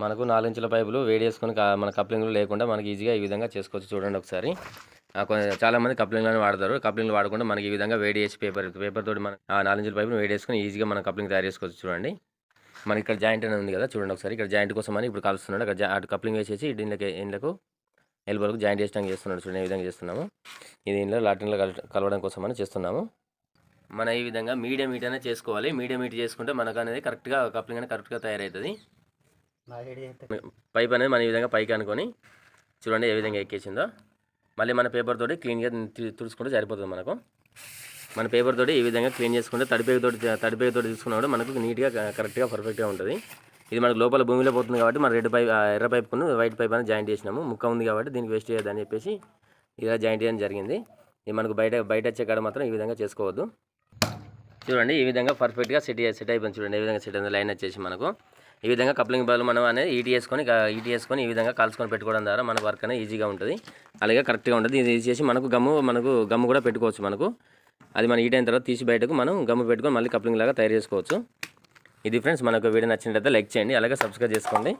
మనకు 4 ఇంచుల పైపులు వేడి చేసుకొని మన కప్లింగ్లు లేకుండా మనకి ఈజీగా ఈ విధంగా చేసుకోవచ్చు. చూడండి ఒకసారి. చాలామంది కప్లింగ్లను వాడతారు. కప్లింగ్లు వాడకుండా మనకి ఈ విధంగా వేడి చేసి పేపర్ తోటి మనం 4 ఇంచుల పైపును వేడి చేసుకొని ఈజీగా మనం కప్లింగ్ తయారు చేసుకోవచ్చు. చూడండి మనకి ఇక్కడ జాయింట్ అనేది ఉంది కదా, చూడండి ఒకసారి. ఇక్కడ జాయింట్ కోసం అని ఇప్పుడు కలుస్తున్నాడు. అక్కడ అటు కప్లింగ్ వేసేసి ఇండ్లకు ఎల్బోలకు జాయింట్ చేసడానికి చేస్తున్నాడు. చూడండి ఈ విధంగా చేస్తున్నాము. ఇది ఇంట్లో లాటిన్లో కలవడం కోసం అని చేస్తున్నాము. మన ఈ విధంగా మీడియం హీట్ అనేది చేసుకోవాలి. మీడియం హీట్ చేసుకుంటే మనకు అనేది కరెక్ట్గా కప్లింగ్ అనేది కరెక్ట్గా తయారవుతుంది. పైప్ అనేది మన ఈ విధంగా పైకి అనుకొని చూడండి ఏ విధంగా ఎక్కేసిందో. మళ్ళీ మన పేపర్ తోటి క్లీన్గా తుడుచుకుంటే సరిపోతుంది. మనకు మన పేపర్ తోటి ఈ విధంగా క్లీన్ చేసుకుంటే తడిపేగ తోటి తీసుకున్నప్పుడు మనకు నీట్గా కరెక్ట్గా పర్ఫెక్ట్గా ఉంటుంది. ఇది మనకు లోపల భూమిలో పోతుంది కాబట్టి మన ఎర్ర పైపును వైట్ పైప్ అనేది జాయింట్ చేసినాము. ముక్క ఉంది కాబట్టి దీనికి వేస్ట్ చేయదని చెప్పేసి ఇలా జాయింట్ చేయడం జరిగింది. ఇది మనకు బయట వచ్చే కాడ మాత్రం ఈ విధంగా చేసుకోవద్దు. చూడండి ఈ విధంగా పర్ఫెక్ట్గా సెట్ అయిపోయింది. చూడండి ఏ విధంగా సెట్ అయింది. లైన్ వచ్చేసి మనకు ఈ విధంగా కప్లింగ్ బదులు మనం అనేది ఈటీ వేసుకొని ఈ విధంగా కాల్చుకొని పెట్టుకోవడం ద్వారా మన వర్క్ అనేది ఈజీగా ఉంటుంది. అలాగే కరెక్ట్గా ఉంటుంది. ఇది చేసి మనకు గమ్ము కూడా పెట్టుకోవచ్చు. మనకు అది మన హీట్ అయిన తర్వాత తీసి బయటకు మనం గమ్ము పెట్టుకొని మళ్ళీ కప్లింగ్ లాగా తయారు చేసుకోవచ్చు. ఇది ఫ్రెండ్స్, మనకు వీడియో నచ్చినట్లయితే లైక్ చేయండి, అలాగే సబ్స్క్రైబ్ చేసుకోండి.